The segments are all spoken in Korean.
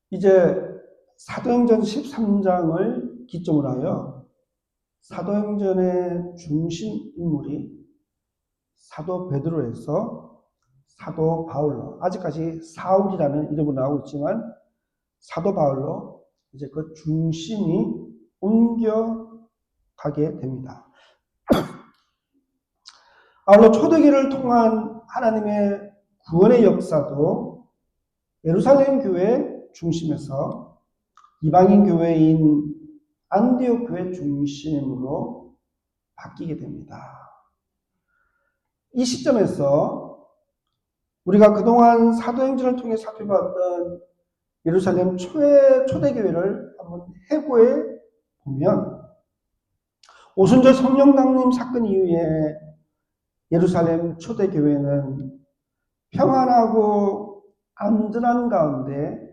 이제 사도행전 13장을 기점으로 하여 사도행전의 중심 인물이 사도 베드로에서 사도 바울로, 아직까지 사울이라는 이름으로 나오고 있지만 사도 바울로 이제 그 중심이 옮겨가게 됩니다. 아울러 초대기를 통한 하나님의 구원의 역사도 예루살렘 교회 중심에서 이방인 교회인 안디옥 교회 중심으로 바뀌게 됩니다. 이 시점에서 우리가 그동안 사도행전을 통해 살펴봤던 예루살렘 초대교회를 한번 해고해 보면 오순절 성령강림 사건 이후에 예루살렘 초대교회는 평안하고 안전한 가운데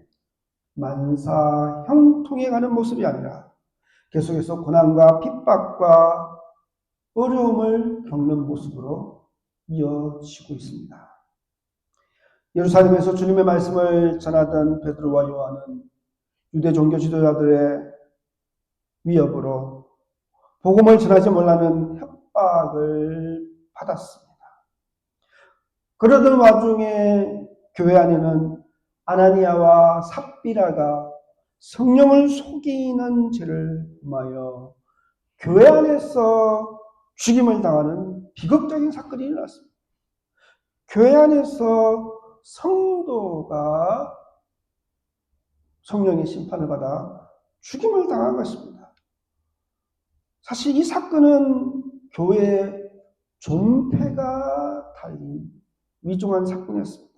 만사 형통해가는 모습이 아니라 계속해서 고난과 핍박과 어려움을 겪는 모습으로 이어지고 있습니다. 예루살렘에서 주님의 말씀을 전하던 베드로와 요한은 유대 종교 지도자들의 위협으로 복음을 전하지 못하는 협박을 받았습니다. 그러던 와중에 교회 안에는 아나니아와 삽비라가 성령을 속이는 죄를 범하여 교회 안에서 죽임을 당하는 비극적인 사건이 일어났습니다. 교회 안에서 성도가 성령의 심판을 받아 죽임을 당한 것입니다. 사실 이 사건은 교회의 존폐가 달린 위중한 사건이었습니다.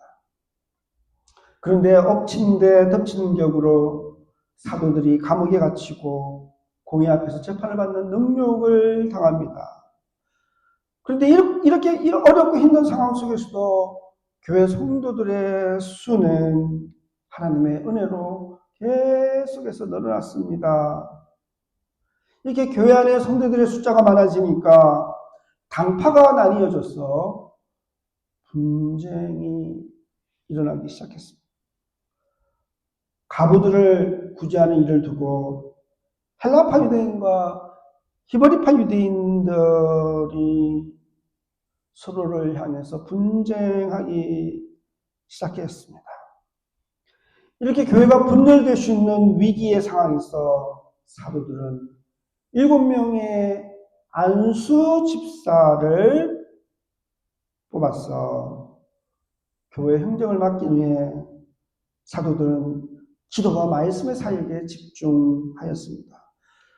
그런데 엎친 데 덮치는 격으로 사도들이 감옥에 갇히고 공회 앞에서 재판을 받는 능욕을 당합니다. 그런데 이렇게 어렵고 힘든 상황 속에서도 교회 성도들의 수는 하나님의 은혜로 계속해서 늘어났습니다. 이렇게 교회 안에 성도들의 숫자가 많아지니까 당파가 나뉘어져서 분쟁이 일어나기 시작했습니다. 가부들을 구제하는 일을 두고 헬라파 유대인과 히브리파 유대인들이 서로를 향해서 분쟁하기 시작했습니다. 이렇게 교회가 분열될 수 있는 위기의 상황에서 사도들은 7명의 안수 집사를 뽑아서 교회 행정을 맡기 위해 사도들은 기도와 말씀의 사역에 집중하였습니다.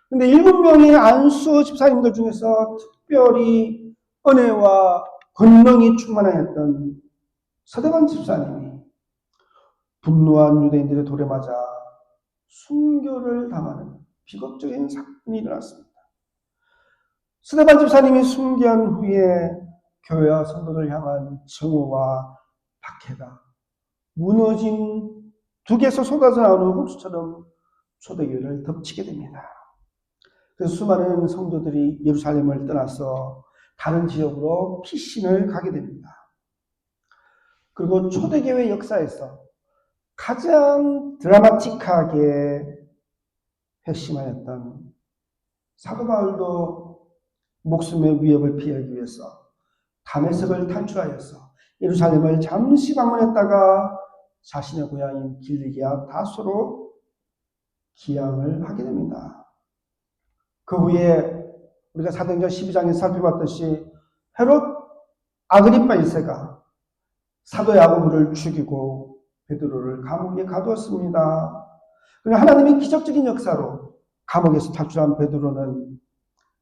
그런데 7명의 안수 집사님들 중에서 특별히 은혜와 권능이 충만하였던 서대반 집사님이 분노한 유대인들의 돌에 맞아 순교를 당하는 비극적인 사건이 일어났습니다. 서대반 집사님이 순교한 후에 교회와 성도들 향한 증오와 박해가 무너진 둑에서 쏟아져 나오는 홍수처럼 초대교회를 덮치게 됩니다. 그래서 수많은 성도들이 예루살렘을 떠나서 다른 지역으로 피신을 가게 됩니다. 그리고 초대교회 역사에서 가장 드라마틱하게 회심하였던 사도 바울도 목숨의 위협을 피하기 위해서 다메섹을 탈출하여서 예루살렘을 잠시 방문했다가 자신의 고향인 길리기아 다소로 기항을 하게 됩니다. 그 후에 우리가 사도행전 12장에서 살펴봤듯이 헤롯 아그리파 1세가 사도 야고보를 죽이고 베드로를 감옥에 가두었습니다. 그러나 하나님의 기적적인 역사로 감옥에서 탈출한 베드로는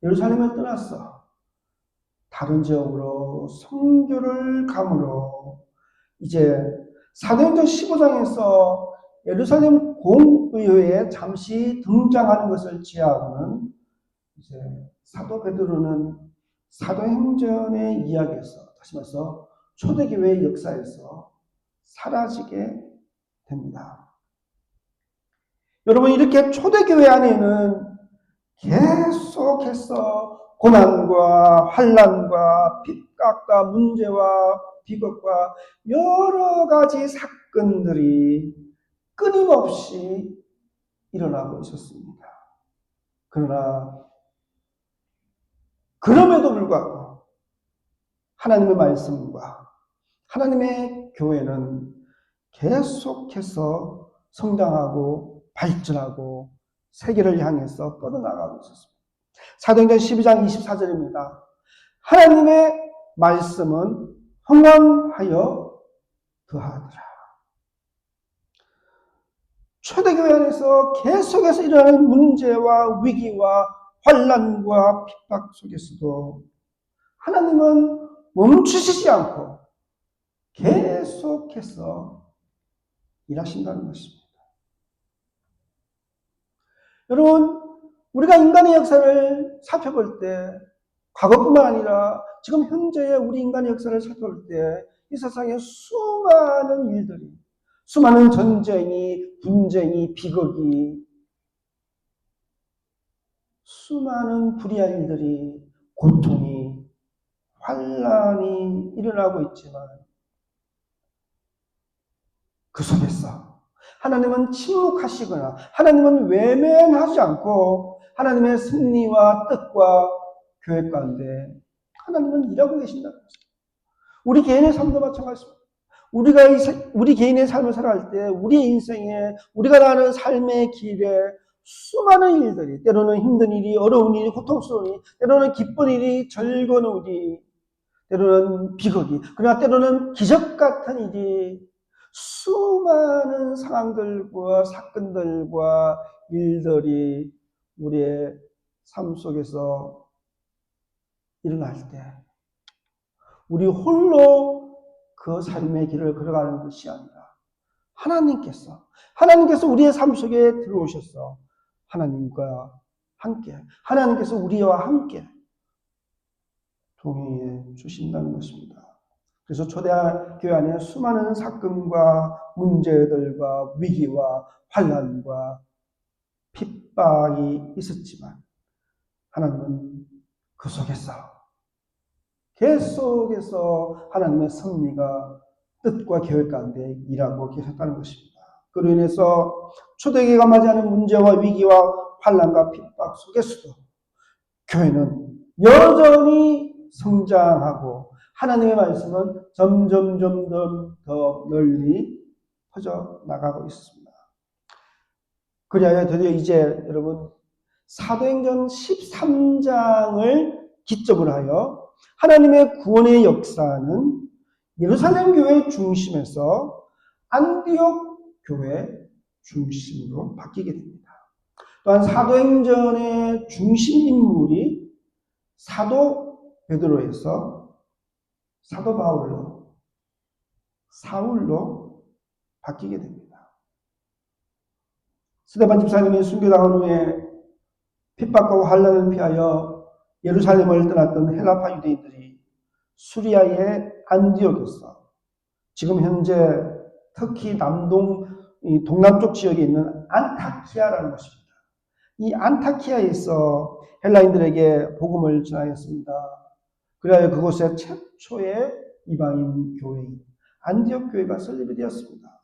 예루살렘을 떠났어 다른 지역으로 선교를 감으로 이제 사도행전 15장에서 예루살렘 공의회에 잠시 등장하는 것을 제외하고는 이제 사도 베드로는 사도행전의 이야기에서 다시 말해서 초대교회의 역사에서 사라지게 됩니다. 여러분 이렇게 초대교회 안에는 계속해서 고난과 환난과 핍박과 문제와 비극과 여러 가지 사건들이 끊임없이 일어나고 있었습니다. 그러나 그럼에도 불구하고 하나님의 말씀과 하나님의 교회는 계속해서 성장하고 발전하고 세계를 향해서 뻗어나가고 있었습니다. 사도행전 12장 24절입니다. 하나님의 말씀은 흥왕하여 더하더라. 초대교회 안에서 계속해서 일어나는 문제와 위기와 환난과 핍박 속에서도 하나님은 멈추시지 않고 계속해서 일하신다는 것입니다. 여러분, 우리가 인간의 역사를 살펴볼 때 과거뿐만 아니라 지금 현재의 우리 인간의 역사를 살펴볼 때 이 세상에 수많은 일들이, 수많은 전쟁이, 분쟁이, 비극이, 수많은 불의한 일들이, 고통이, 환란이 일어나고 있지만 그 속에서 하나님은 침묵하시거나 하나님은 외면하지 않고 하나님의 승리와 뜻과 계획 가운데 하나님은 일하고 계신다는 것입니다. 우리 개인의 삶도 마찬가지입니다. 우리 개인의 삶을 살아갈 때 우리의 인생에 우리가 나가는 삶의 길에 수많은 일들이, 때로는 힘든 일이, 어려운 일이, 고통스러운 일이, 때로는 기쁜 일이, 즐거운 일이, 때로는 비극이, 그러나 때로는 기적 같은 일이, 수많은 상황들과 사건들과 일들이 우리의 삶 속에서 일어날 때 우리 홀로 그 삶의 길을 걸어가는 것이 아니라 하나님께서 우리의 삶 속에 들어오셔서 하나님과 함께, 하나님께서 우리와 함께 동행해 주신다는 것입니다. 그래서 초대교회 안에 수많은 사건과 문제들과 위기와 환난과 핍박이 있었지만 하나님은 그 속에서 계속해서 하나님의 섭리가 뜻과 계획 가운데 일하고 계셨다는 것입니다. 그로 인해서 초대교회가 맞이하는 문제와 위기와 환난과 핍박 속에서도 교회는 여전히 성장하고 하나님의 말씀은 점점 더 널리 퍼져 나가고 있습니다. 그리하여 드디어 이제 여러분 사도행전 13장을 기점으로 하여 하나님의 구원의 역사는 예루살렘 교회 중심에서 안디옥 교회 중심으로 바뀌게 됩니다. 또한 사도행전의 중심 인물이 사도 베드로에서 사도 바울로, 사울로 바뀌게 됩니다. 스데반 집사님이 순교당한 후에 핍박과 환난을 피하여 예루살렘을 떠났던 헬라파 유대인들이 수리아의 안디옥에서 지금 현재 터키 동남쪽 지역에 있는 안타키아라는 곳입니다. 이 안타키아에서 헬라인들에게 복음을 전하였습니다. 그래야 그곳에 최초의 이방인 교회인 안디옥 교회가 설립이 되었습니다.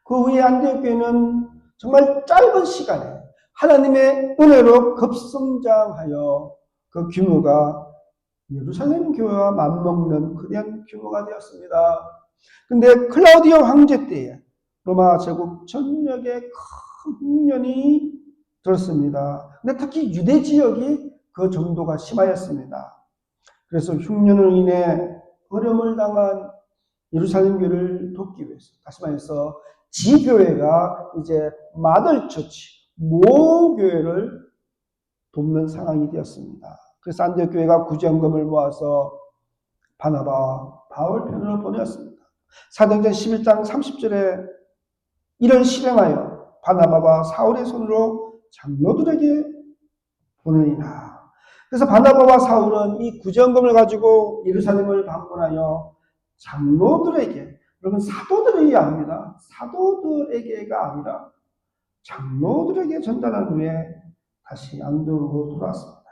그 후에 안디옥 교회는 정말 짧은 시간에 하나님의 은혜로 급성장하여 그 규모가 예루살렘 교회와 맞먹는 그런 규모가 되었습니다. 근데 클라우디오 황제 때에 로마 제국 전역에 큰 흉년이 들었습니다. 근데 특히 유대 지역이 그 정도가 심하였습니다. 그래서 흉년으로 인해 어려움을 당한 예루살렘 교회를 돕기 위해서, 다시 말해서 지교회가 이제 마들처치, 모교회를 돕는 상황이 되었습니다. 그래서 안디옥 교회가 구제헌금을 모아서 바나바와 바울 편으로 보내었습니다. 사도행전 11장 30절에 이를 실행하여 바나바와 사울의 손으로 장로들에게 보내니라. 그래서 바나바와 사울은 이 구제헌금을 가지고 예루살렘을 방문하여 장로들에게, 여러분 사도들에게 아닙니다. 사도들에게가 아니라 장로들에게 전달한 후에 다시 안동으로 돌아왔습니다.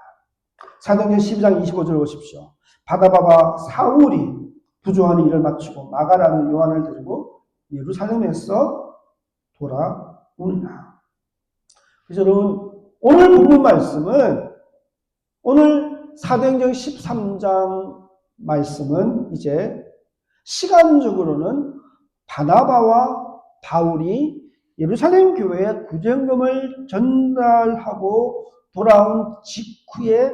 사도행전 12장 25절을 보십시오. 바나바와 사울이 부조하는 일을 마치고 마가라는 요한을 데리고 예루살렘에서 돌아오느냐. 그래서 여러분, 오늘 본문 말씀은, 오늘 사도행전 13장 말씀은 이제 시간적으로는 바나바와 바울이 예루살렘 교회에 구제금을 전달하고 돌아온 직후의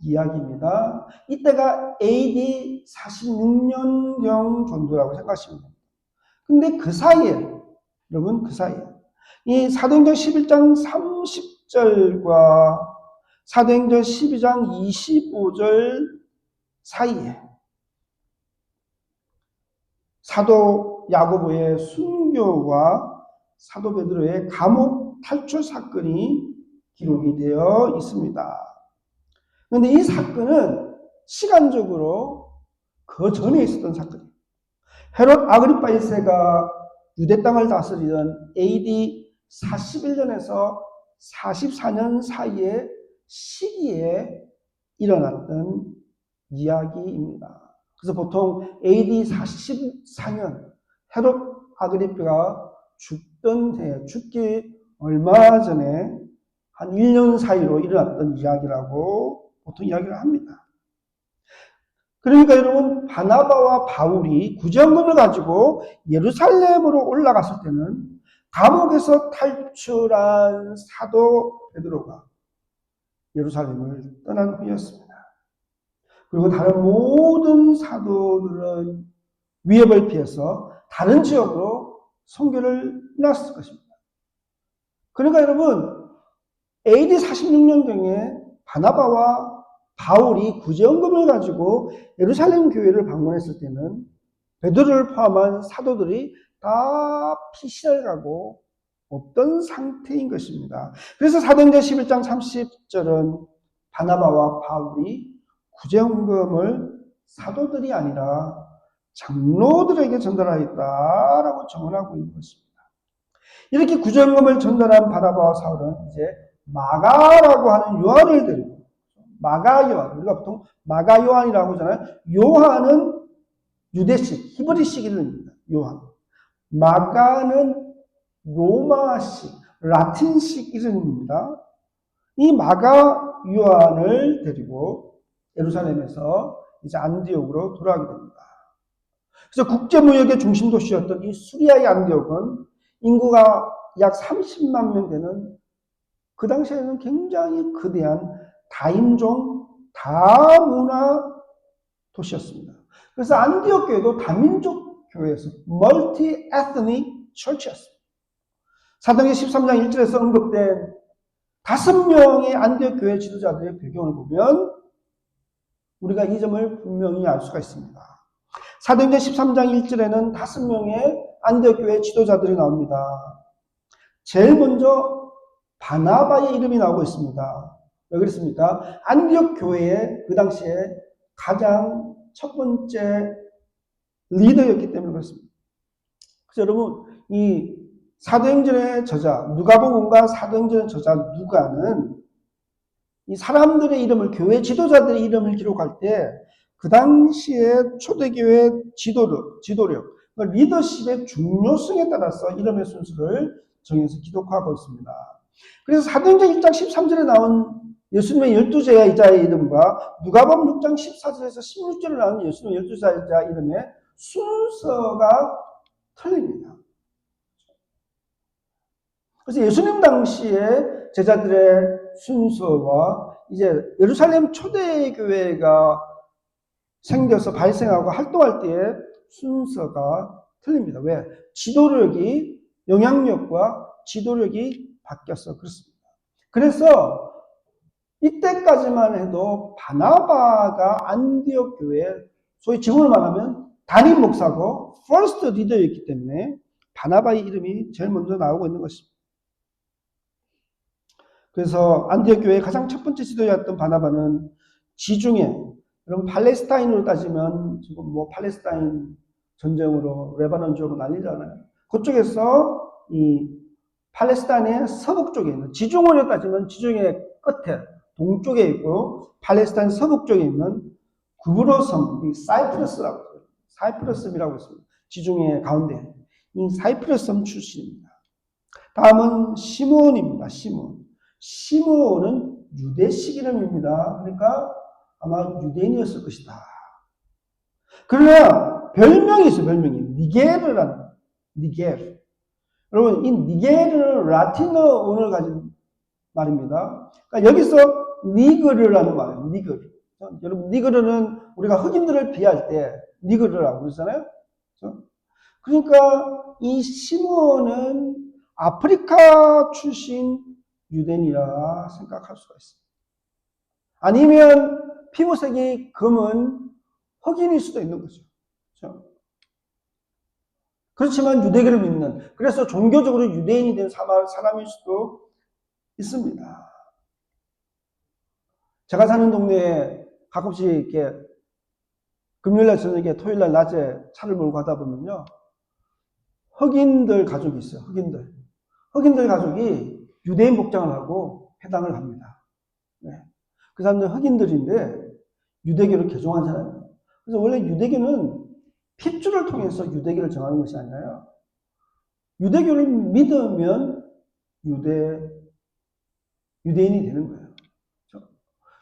이야기입니다. 이때가 AD 46년경 정도라고 생각하시면 됩니다. 근데 그 사이에, 여러분, 그 사이에 이 사도행전 11장 30절과 사도행전 12장 25절 사이에 사도 야고보의 순교와 사도 베드로의 감옥 탈출 사건이 기록이 되어 있습니다. 그런데 이 사건은 시간적으로 그 전에 있었던 사건이에요. 헤롯 아그리파 1세가 유대 땅을 다스리던 AD 41년에서 44년 사이의 시기에 일어났던 이야기입니다. 그래서 보통 AD 44년 헤롯 아그리파가 죽던 해, 죽기 얼마 전에 한 1년 사이로 일어났던 이야기라고 보통 이야기를 합니다. 그러니까 여러분, 바나바와 바울이 구제금을 가지고 예루살렘으로 올라갔을 때는 감옥에서 탈출한 사도 베드로가 예루살렘을 떠난 후였습니다. 그리고 다른 모든 사도들은 위협을 피해서 다른 지역으로 선교를 떠났을 것입니다. 그러니까 여러분, AD 46년경에 바나바와 바울이 구제금을 가지고 예루살렘 교회를 방문했을 때는 베드로를 포함한 사도들이 다 피신을 가고 없던 상태인 것입니다. 그래서 사도행전 11장 30절은 바나바와 바울이 구제금을 사도들이 아니라 장로들에게 전달하였다라고 정언하고 있는 것입니다. 이렇게 구제금을 전달한 바나바와 사울은 이제 마가라고 하는 요한을 데리고, 마가 요한, 우리가 보통 마가 요한이라고 하잖아요. 요한은 유대식, 히브리식 이름입니다. 요한. 마가는 로마식, 라틴식 이름입니다. 이 마가 요한을 데리고 예루살렘에서 이제 안디옥으로 돌아가게 됩니다. 그래서 국제무역의 중심 도시였던 이 수리아의 안디옥은 인구가 약 30만 명 되는, 그 당시에는 굉장히 거대한 다인종, 다문화 도시였습니다. 그래서 안디옥 교회도 다민족 교회에서 멀티 에스닉 처치였습니다. 사도행전 13장 1절에서 언급된 5명의 안디옥 교회 지도자들의 배경을 보면 우리가 이 점을 분명히 알 수가 있습니다. 사도행전 13장 1절에는 5명의 안디옥 교회 지도자들이 나옵니다. 제일 먼저 바나바의 이름이 나오고 있습니다. 왜 그렇습니까? 안디옥 교회의 그 당시에 가장 첫 번째 리더였기 때문에 그렇습니다. 그래서 여러분, 이 사도행전의 저자 누가복음과 사도행전의 저자 누가는 이 사람들의 이름을, 교회 지도자들의 이름을 기록할 때 그 당시에 초대교회 지도력, 리더십의 중요성에 따라서 이름의 순서를 정해서 기록하고 있습니다. 그래서 사도행전 1장 13절에 나온 예수님의 12제자의 이름과 누가복음 6장 14절에서 16절에 나온 예수님의 12제자 이름의 순서가 틀립니다. 그래서 예수님 당시에 제자들의 순서와 이제 예루살렘 초대교회가 생겨서 발생하고 활동할 때의 순서가 틀립니다. 왜? 지도력이, 영향력과 지도력이 바뀌어서 그렇습니다. 그래서 이때까지만 해도 바나바가 안디옥 교회, 소위 지금으로 말하면 담임 목사고 퍼스트 리더였기 때문에 바나바의 이름이 제일 먼저 나오고 있는 것입니다. 그래서 안디옥 교회의 가장 첫 번째 지도자였던 바나바는 지중해, 여러분 팔레스타인으로 따지면 지금 뭐 팔레스타인 전쟁으로 레바논 지역으로 난리잖아요. 그쪽에서 이 팔레스타인의 서북 쪽에 있는, 지중해로 따지면 지중해 끝에 동쪽에 있고 팔레스타인 서북 쪽에 있는 구브로 섬, 이 사이프러스라고 해요. 사이프러스 섬이라고 있습니다. 지중해 가운데 이 사이프러스 섬 출신입니다. 다음은 시므온입니다. 시므온은 유대식 이름입니다. 그러니까 아마 유대인이었을 것이다. 그러나 별명이 있어요. 별명이 니게르라는 니게르. 여러분 이 니게르는 라틴어 언어를 가진 말입니다. 그러니까 여기서 니그르라는 말이에요. 니그르. 여러분 니그르는 우리가 흑인들을 비할 때 니그르라고 그러잖아요. 그러니까 이 시므온은 아프리카 출신 유대인이라 생각할 수가 있습니다. 아니면 피부색이 검은 흑인일 수도 있는 거죠. 그렇죠? 그렇지만 유대교를 믿는, 그래서 종교적으로 유대인이 된 사람일 수도 있습니다. 제가 사는 동네에 가끔씩 이렇게 금요일날 저녁에 토요일날 낮에 차를 몰고 가다 보면요. 흑인들 가족이 있어요. 흑인들 가족이 유대인 복장을 하고 회당을 갑니다. 네. 그 사람들 흑인들인데 유대교를 개종한 사람이에요. 그래서 원래 유대교는 핏줄을 통해서 유대교를 정하는 것이 아니라요. 유대교를 믿으면 유대인이 되는 거예요. 그렇죠?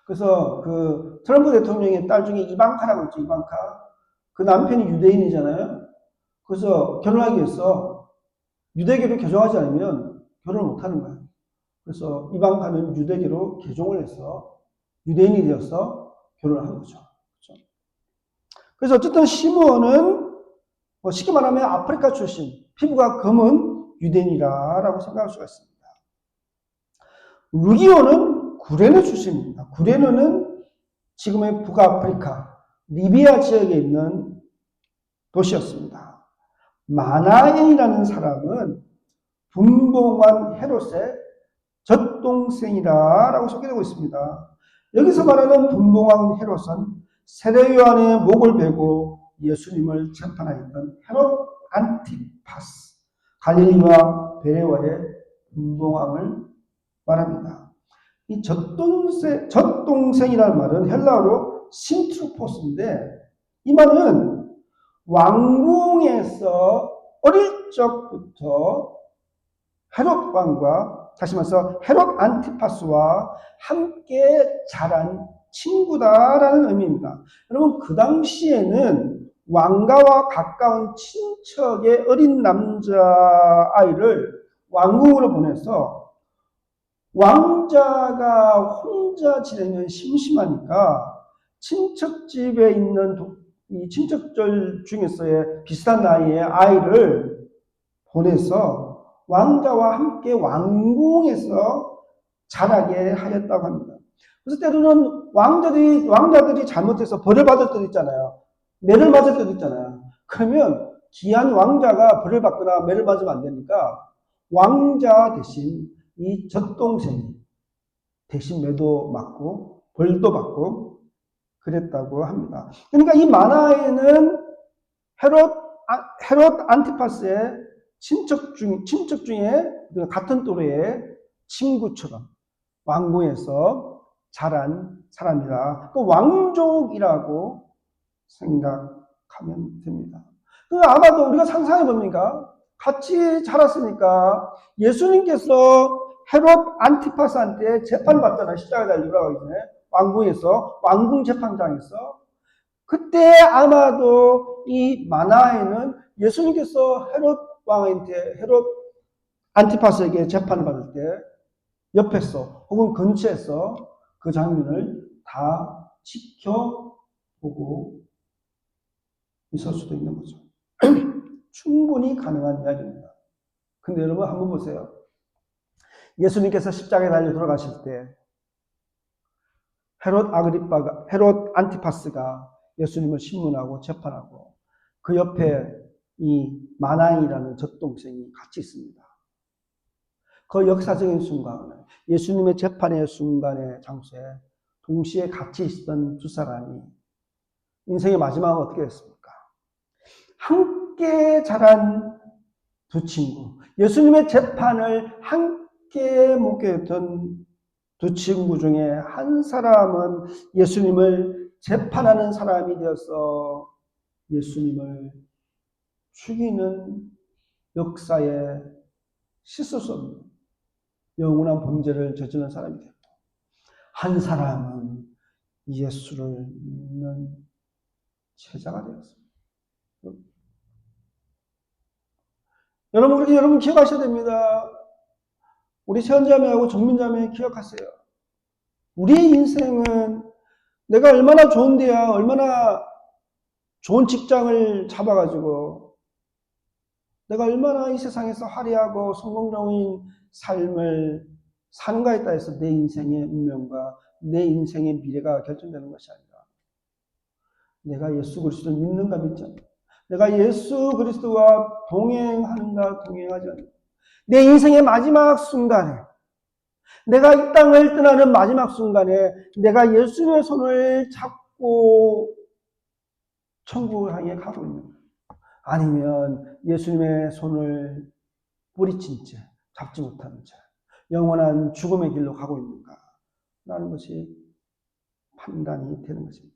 그래서 그 트럼프 대통령의 딸 중에 이방카라고 있죠. 이방카. 그 남편이 유대인이잖아요. 그래서 결혼하기 위해서 유대교를 개종하지 않으면 결혼을 못하는 거예요. 그래서 이방카는 유대교로 개종을 해서 유대인이 되어서 결혼을 한 거죠. 그렇죠? 그래서 어쨌든 시므온은 쉽게 말하면 아프리카 출신, 피부가 검은 유대인이라고 생각할 수가 있습니다. 루기오는 구레네 출신입니다. 구레네는 지금의 북아프리카, 리비아 지역에 있는 도시였습니다. 마나엔이라는 사람은 분봉왕 헤롯의 젖동생이라고 소개되고 있습니다. 여기서 말하는 분봉왕 헤롯은 세례요한의 목을 베고 예수님을 재판하였던 헤롯 안티파스, 갈릴리와 베레와의 분봉왕을 말합니다. 이 젖동생이라는 말은 헬라어로 신트로포스인데 이 말은 왕궁에서 어릴 적부터 헤롯 왕과 다시 말해서 헤롯 안티파스와 함께 자란 친구다라는 의미입니다. 여러분 그 당시에는 왕가와 가까운 친척의 어린 남자아이를 왕궁으로 보내서 왕자가 혼자 지내면 심심하니까 친척집에 있는 이 친척들 중에서의 비슷한 나이의 아이를 보내서 왕자와 함께 왕궁에서 자라게 하였다고 합니다. 그래서 때로는 왕자들이 잘못해서 벌을 받을 때도 있잖아요. 매를 맞을 때도 있잖아요. 그러면 귀한 왕자가 벌을 받거나 매를 맞으면 안 되니까 왕자 대신 이 젖동생이 대신 매도 맞고 벌도 받고 그랬다고 합니다. 그러니까 이 만화에는 헤롯 안티파스의 친척 중에 같은 또래의 친구처럼 왕궁에서 자란 사람이라 또 왕족이라고 생각하면 됩니다. 아마도 우리가 상상해 봅니까? 같이 자랐으니까 예수님께서 헤롯 안티파스한테 재판을 받잖아요. 십자가에 달리라고 하기 전에 왕궁에서 왕궁 재판장에서 그때 아마도 이 만화에는 예수님께서 헤롯 안티파스에게 재판을 받을 때 옆에서 혹은 근처에서 그 장면을 다 지켜보고 있을 수도 있는 거죠. 충분히 가능한 이야기입니다. 근데 여러분 한번 보세요. 예수님께서 십자가에 달려 돌아가실 때 헤롯 안티파스가 예수님을 신문하고 재판하고 그 옆에 이 마나이라는 젖동생이 같이 있습니다. 그 역사적인 순간, 예수님의 재판의 순간의 장소에 동시에 같이 있었던 두 사람이 인생의 마지막은 어떻게 됐습니까? 함께 자란 두 친구, 예수님의 재판을 함께 목격했던 두 친구 중에 한 사람은 예수님을 재판하는 사람이 되어서 예수님을 죽이는 역사의 씻을 수 없는 영원한 범죄를 저지른 사람이 되었고, 한 사람은 예수를 믿는 제자가 되었습니다. 여러분, 그렇게 여러분 기억하셔야 됩니다. 우리 세원자매하고 정민자매 기억하세요. 우리의 인생은 내가 얼마나 좋은데야, 얼마나 좋은 직장을 잡아가지고 내가 얼마나 이 세상에서 화려하고 성공적인 삶을 사는가에 따라서 내 인생의 운명과 내 인생의 미래가 결정되는 것이 아니라 내가 예수 그리스도를 믿는가 믿지 않는가, 내가 예수 그리스도와 동행하는가 동행하지 않는가, 내 인생의 마지막 순간에, 내가 이 땅을 떠나는 마지막 순간에 내가 예수의 손을 잡고 천국을 향해 가고 있는가, 아니면 예수님의 손을 뿌리친 채 잡지 못하는 채 영원한 죽음의 길로 가고 있는가 라는 것이 판단이 되는 것입니다.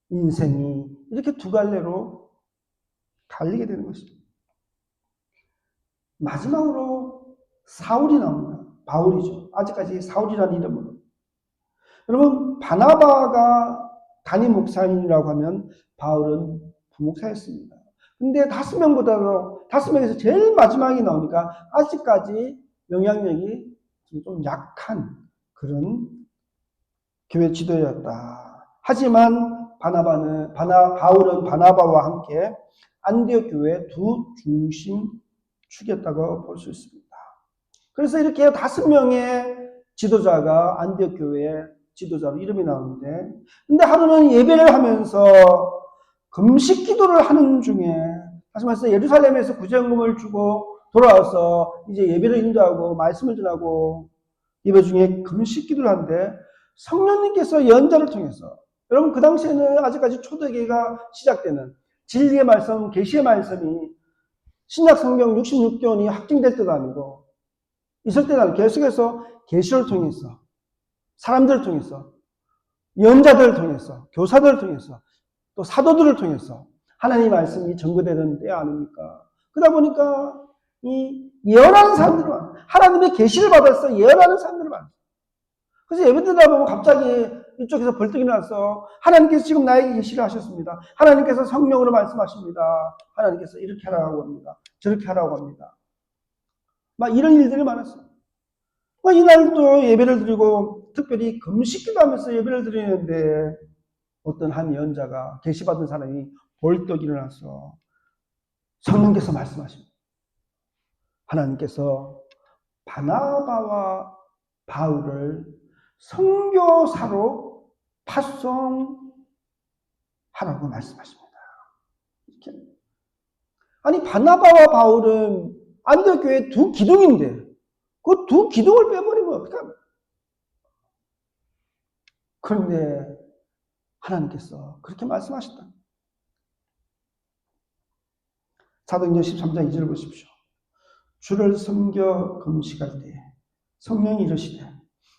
인생이 이렇게 두 갈래로 갈리게 되는 것입니다. 마지막으로 사울이 나옵니다. 바울이죠. 아직까지 사울이라는 이름으로. 여러분, 바나바가 담임 목사님이라고 하면 바울은 부목사였습니다. 근데 5명에서 제일 마지막에 나오니까 아직까지 영향력이 좀 약한 그런 교회 지도였다. 하지만 바울은 바나바와 함께 안디옥 교회 두 중심 축이었다고 볼 수 있습니다. 그래서 이렇게 5명의 지도자가 안디옥 교회의 지도자로 이름이 나오는데, 근데 하루는 예배를 하면서 금식 기도를 하는 중에, 다시 말해서 예루살렘에서 구제연금을 주고 돌아와서 이제 예배를 인도하고 말씀을 전하고 예배 중에 금식 기도를 하는데 성령님께서 연자를 통해서, 여러분 그 당시에는 아직까지 초대교회가 시작되는 진리의 말씀, 계시의 말씀이 신약 성경 66권이 확증될 때도 아니고 있을 때도 아니고 계속해서 계시를 통해서, 사람들을 통해서, 연자들을 통해서, 교사들을 통해서, 또 사도들을 통해서 하나님의 말씀이 전거되는 때 아닙니까? 그러다 보니까 이 예언하는 사람들을 많아요. 하나님의 계시를 받아서 예언하는 사람들을 많아요. 그래서 예배 드리다 보면 갑자기 이쪽에서 벌떡 일어나서 하나님께서 지금 나에게 계시를 하셨습니다. 하나님께서 성령으로 말씀하십니다. 하나님께서 이렇게 하라고 합니다. 저렇게 하라고 합니다. 막 이런 일들이 많았어요. 이날도 예배를 드리고 특별히 금식기도 하면서 예배를 드리는데 어떤 한 예언자가, 계시받은 사람이 벌떡 일어나서 성령께서 말씀하십니다. 하나님께서 바나바와 바울을 선교사로 파송하라고 말씀하십니다. 이렇게. 아니, 바나바와 바울은 안디옥 교회 두 기둥인데 그 두 기둥을 빼버리면 어떡합니까? 그런데 하나님께서 그렇게 말씀하셨다. 사도행전 13장 2절을 보십시오. 주를 섬겨 금식할 때 성령이 이르시되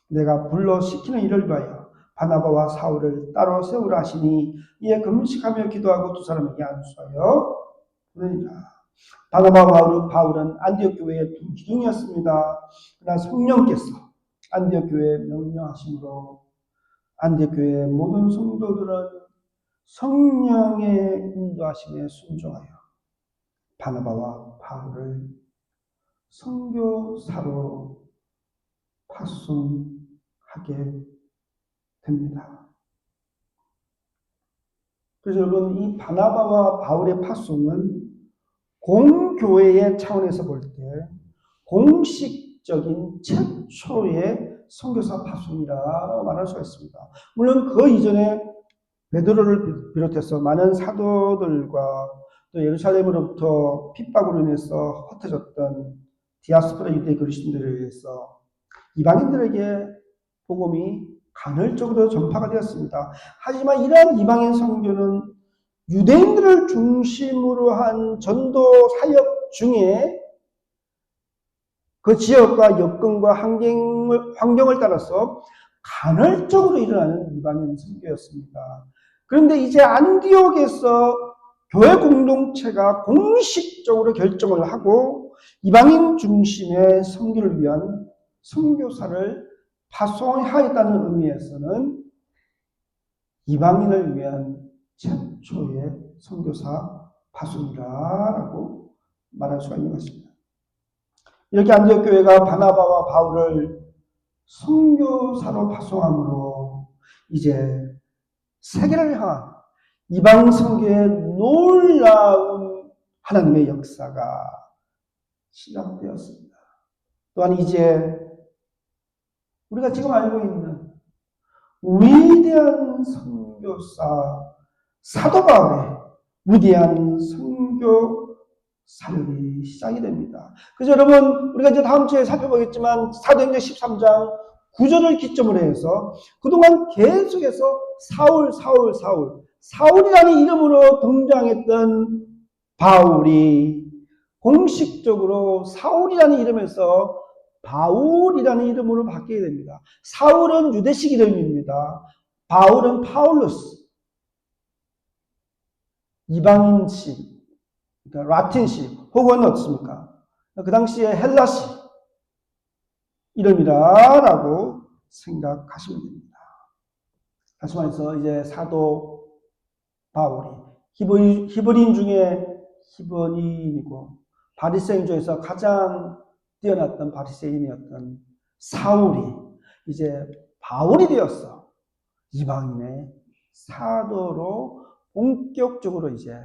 내가 불러 시키는 일을 위하여 바나바와 사울을 따로 세우라 하시니 이에 금식하며 기도하고 두 사람에게 안수하여 보내니라. 바나바와 바울은 안디옥 교회의 두 기둥이었습니다. 그러나 성령께서 안디옥 교회에 명령하심으로 안디옥 교회의 모든 성도들은 성령의 인도하심에 순종하여 바나바와 바울을 선교사로 파송하게 됩니다. 그래서 여러분, 이 바나바와 바울의 파송은 공교회의 차원에서 볼 때 공식적인 최초의 선교사 파송이라 말할 수가 있습니다. 물론 그 이전에 베드로를 비롯해서 많은 사도들과 또 예루살렘으로부터 핍박으로 인해서 흩어졌던 디아스포라 유대 그리스도인들에 의해서 이방인들에게 복음이 간헐적으로 전파가 되었습니다. 하지만 이러한 이방인 선교는 유대인들을 중심으로 한 전도 사역 중에 그 지역과 여건과 환경을 따라서 간헐적으로 일어나는 이방인 선교였습니다. 그런데 이제 안디옥에서 교회 공동체가 공식적으로 결정을 하고 이방인 중심의 선교를 위한 선교사를 파송하였다는 의미에서는 이방인을 위한 최초의 선교사 파송이라고 말할 수가 있는 것입니다. 이렇게 안디옥 교회가 바나바와 바울을 선교사로 파송함으로 이제 세계를 향한 이방 선교의 놀라운 하나님의 역사가 시작되었습니다. 또한 이제 우리가 지금 알고 있는 위대한 선교사 사도 바울의 위대한 선교 사역이 시작이 됩니다. 그래서 여러분 우리가 이제 다음 주에 살펴보겠지만 사도행전 13장 9절을 기점으로 해서 그동안 계속해서 사울이라는 이름으로 등장했던 바울이 공식적으로 사울이라는 이름에서 바울이라는 이름으로 바뀌게 됩니다. 사울은 유대식 이름입니다. 바울은 파울루스, 이방인식, 그러니까 라틴식 혹은 어떻습니까? 그 당시에 헬라식 이름이라고 생각하시면 됩니다. 다시 말해서 이제 사도 바울이 히브리인 중에 히브리인이고 바리새인 중에서 가장 뛰어났던 바리새인이었던 사울이 이제 바울이 되었어. 이방인의 사도로 본격적으로 이제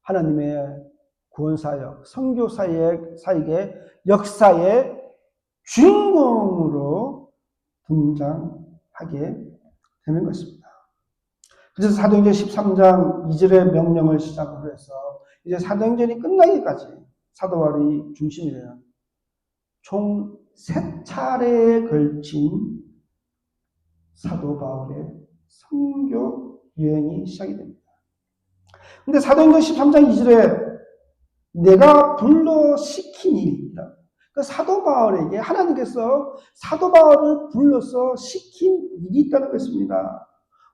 하나님의 구원사역, 선교사역의 역사의 주인공으로 등장하게 되는 것입니다. 그래서 사도행전 13장 2절의 명령을 시작으로 해서 이제 사도행전이 끝나기까지 사도 바울이 중심이 되는 총 3차례에 걸친 사도 바울의 선교 여행이 시작이 됩니다. 근데 사도행전 13장 2절에 내가 불러 시키니이다. 그 사도 바울에게 하나님께서 사도 바울을 불러서 시킨 일이 있다는 것입니다.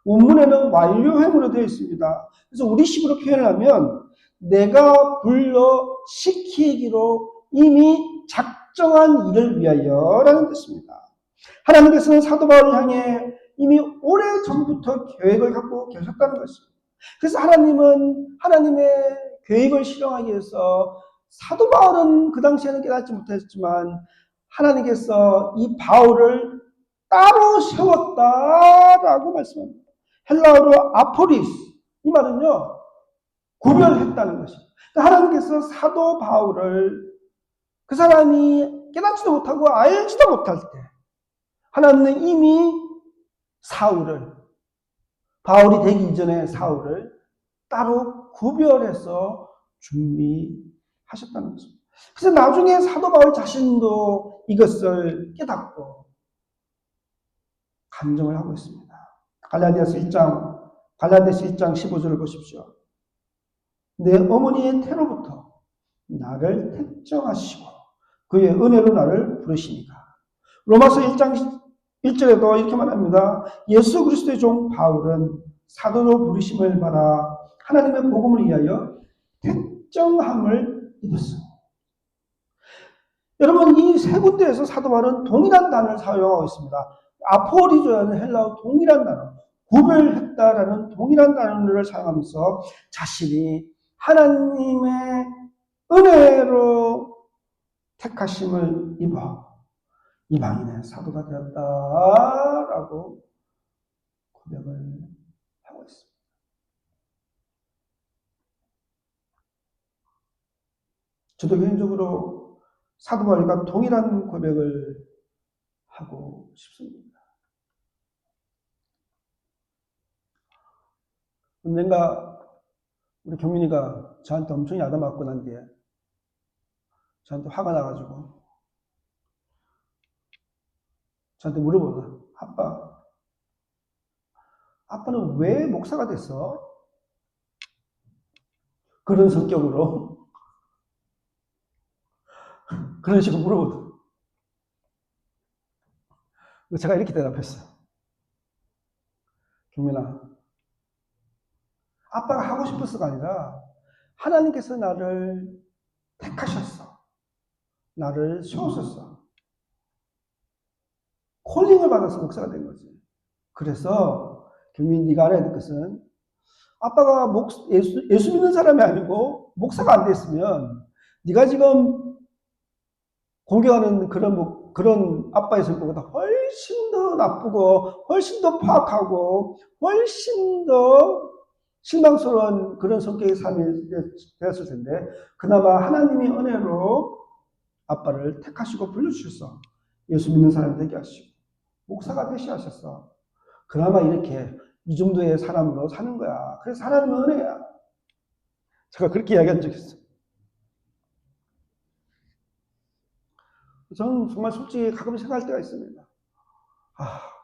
원문에는 완료형으로 되어 있습니다. 그래서 우리식으로 표현을 하면 내가 불러 시키기로 이미 작정한 일을 위하여라는 뜻입니다. 하나님께서는 사도 바울을 향해 이미 오래전부터 계획을 갖고 계셨다는 것입니다. 그래서 하나님은 하나님의 계획을 실행하기 위해서 사도 바울은 그 당시에는 깨닫지 못했지만 하나님께서 이 바울을 따로 세웠다라고 말씀합니다. 헬라어로 아포리스, 이 말은요 구별했다는 것입니다. 하나님께서 사도 바울을 그 사람이 깨닫지도 못하고 알지도 못할 때 하나님은 이미 사울을, 바울이 되기 이전에 사울을 따로 구별해서 준비하셨다는 것입니다. 그래서 나중에 사도 바울 자신도 이것을 깨닫고 감정을 하고 있습니다. 갈라디아서 1장 15절을 보십시오. 내 어머니의 태로부터 나를 택정하시고 그의 은혜로 나를 부르시니까. 로마서 1장 1절에도 이렇게 말합니다. 예수 그리스도의 종 바울은 사도로 부르심을 받아 하나님의 복음을 위하여 택정함을 입었습니다. 여러분 이 세 군데에서 사도 바울은 동일한 단어를 사용하고 있습니다. 아포리조라는 헬라어 동일한 단어, 구별했다라는 동일한 단어를 사용하면서 자신이 하나님의 은혜로 택하심을 입어 이방인의 사도가 되었다라고 고백을 하고 있습니다. 저도 개인적으로 사도 바울과 동일한 고백을 하고 싶습니다. 언젠가 우리 경민이가 저한테 엄청 야단맞고 난 뒤에 저한테 화가 나가지고 저한테 물어보더라. 아빠는 왜 목사가 됐어? 그런 성격으로 그런 식으로 물어보더라. 제가 이렇게 대답했어요. 경민아, 아빠가 하고 싶어서가 아니라 하나님께서 나를 택하셨어. 나를 세우셨어. 콜링을 받아서 목사가 된 거지. 그래서 교민 네가 알아야 될 것은 아빠가 예수 믿는 사람이 아니고 목사가 안 됐으면 네가 지금 공경하는 그런 아빠의 성격보다 훨씬 더 나쁘고 훨씬 더 파악하고 훨씬 더 실망스러운 그런 성격의 삶이 되었을 텐데 그나마 하나님이 은혜로 아빠를 택하시고 불러주셨어. 예수 믿는 사람이 되게 하시고 목사가 되시 하셨어. 그나마 이렇게 이 정도의 사람으로 사는 거야. 그래서 하나님의 은혜야. 제가 그렇게 이야기한 적이 있어요. 저는 정말 솔직히 가끔 생각할 때가 있습니다.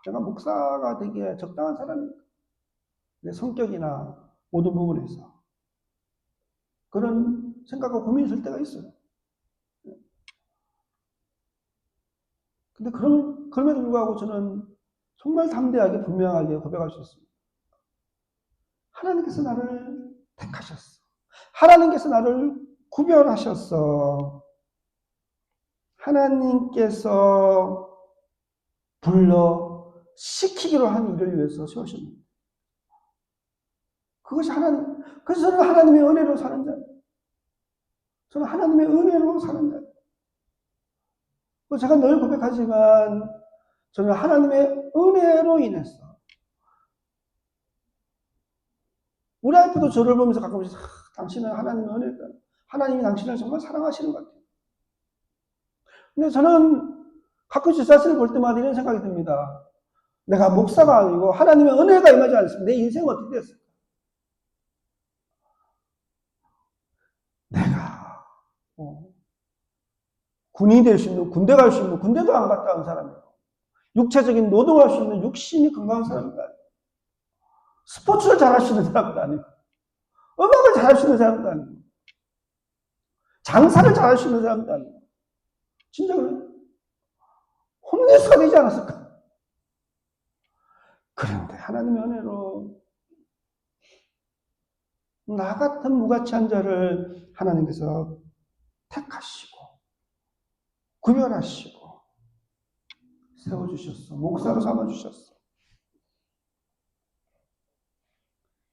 내가 목사가 되기에 적당한 사람인가? 내 성격이나 모든 부분에서. 그런 생각과 고민이 들 때가 있어요. 근데 그럼에도 불구하고 저는 정말 담대하게 분명하게 고백할 수 있습니다. 하나님께서 나를 택하셨어. 하나님께서 나를 구별하셨어. 하나님께서 불러 시키기로 한 일을 위해서 세우셨습니다. 그것이 그래서 저는 하나님의 은혜로 사는 자예요. 저는 하나님의 은혜로 사는 자예요. 제가 늘 고백하지만 저는 하나님의 은혜로 인해서 우리 와이프도 저를 보면서 가끔씩 당신은 하나님의 은혜다. 하나님이 당신을 정말 사랑하시는 것 같아요. 근데 저는 가끔씩 자신을 볼 때마다 이런 생각이 듭니다. 내가 목사가 아니고 하나님의 은혜가 임하지 않습니다. 내 인생은 어떻게 됐을까? 내가 군인이 될 수 있는, 군대 갈 수 있는, 군대도 안 갔다 온 사람이고 육체적인 노동할 수 있는 육신이 건강한 사람도 아니고 스포츠를 잘할 수 있는 사람도 아니고 음악을 잘할 수 있는 사람도 아니고 장사를 잘할 수 있는 사람도 아니고 진짜 그래. 홈리스가 되지 않았을까? 그런데 하나님의 은혜로 나 같은 무가치한 자를 하나님께서 택하시고 구별하시고 세워주셨어. 목사로 삼아주셨어.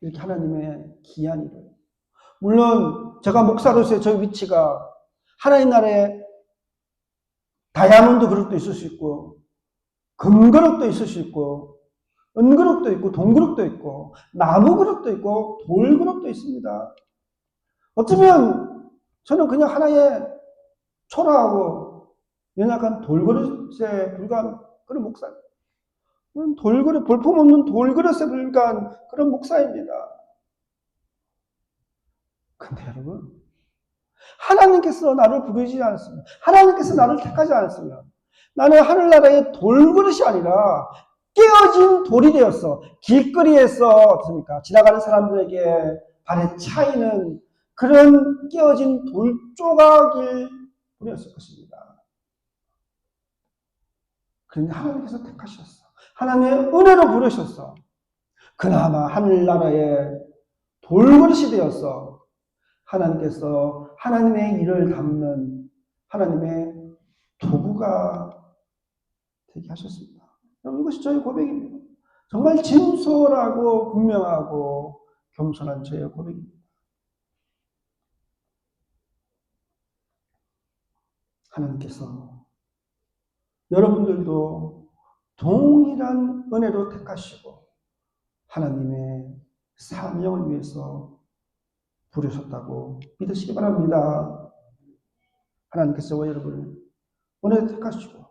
이렇게 하나님의 귀한 일을. 물론 제가 목사로서의 저 위치가 하나님 나라에 다이아몬드 그릇도 있을 수 있고 금그릇도 있을 수 있고 은그릇도 있고 동그릇도 있고 나무 그릇도 있고 돌 그릇도 있습니다. 어쩌면 저는 그냥 하나의 초라하고 연약한 돌그릇에 불과한 그런 목사입니다. 돌그릇, 볼품없는 돌그릇에 불과한 그런 목사입니다. 근데 여러분, 하나님께서 나를 부르지 않았으면, 하나님께서 나를 택하지 않았으면, 나는 하늘나라의 돌그릇이 아니라 깨어진 돌이 되었어. 길거리에서 어떻습니까? 지나가는 사람들에게 발에 차이는 그런 깨어진 돌조각일 뿐이었을 것입니다. 그런데 하나님께서 택하셨어. 하나님의 은혜로 부르셨어. 그나마 하늘나라의 돌그릇이 되었어. 하나님께서 하나님의 일을 담는 하나님의 도구가 되게 하셨습니다. 여러분, 이것이 저의 고백입니다. 정말 진솔하고 분명하고 겸손한 저의 고백입니다. 하나님께서 여러분들도 동일한 은혜로 택하시고 하나님의 사명을 위해서 부르셨다고 믿으시기 바랍니다. 하나님께서 저와 여러분을 은혜로 택하시고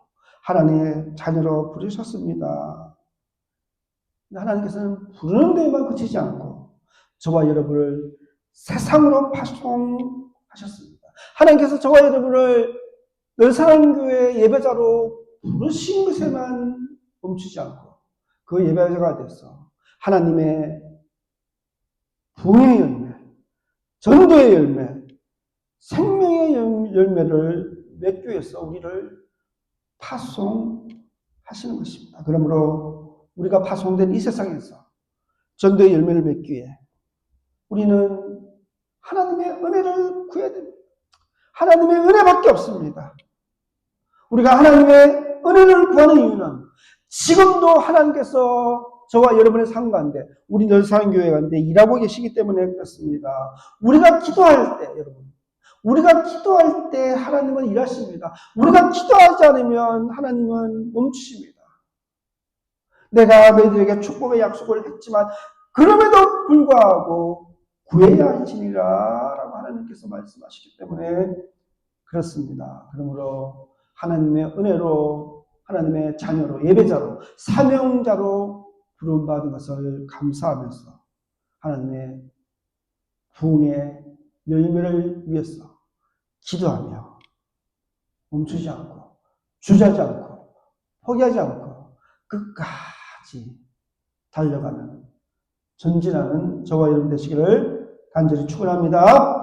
하나님의 자녀로 부르셨습니다. 하나님께서는 부르는 데에만 그치지 않고 저와 여러분을 세상으로 파송하셨습니다. 하나님께서 저와 여러분을 열사랑교회 예배자로 부르신 것에만 멈추지 않고 그 예배자가 돼서 하나님의 부흥의 열매, 전도의 열매, 생명의 열매를 맺기 위해서 우리를 파송하시는 것입니다. 그러므로 우리가 파송된 이 세상에서 전도의 열매를 맺기 위해 우리는 하나님의 은혜를 구해야 됩니다. 하나님의 은혜밖에 없습니다. 우리가 하나님의 은혜를 구하는 이유는 지금도 하나님께서 저와 여러분의 삶 가운데, 우리 늘 사는 교회 가운데 일하고 계시기 때문에 그렇습니다. 우리가 기도할 때, 여러분, 우리가 기도할 때 하나님은 일하십니다. 우리가 기도하지 않으면 하나님은 멈추십니다. 내가 너희들에게 축복의 약속을 했지만 그럼에도 불구하고 구해야 할지니라 라고 하나님께서 말씀하시기 때문에 그렇습니다. 그러므로 하나님의 은혜로, 하나님의 자녀로, 예배자로, 사명자로 부름받은 것을 감사하면서 하나님의 부흥의 열매를 위해서 기도하며 멈추지 않고 주저하지 않고 포기하지 않고 끝까지 달려가는, 전진하는 저와 여러분 되시기를 간절히 축원합니다.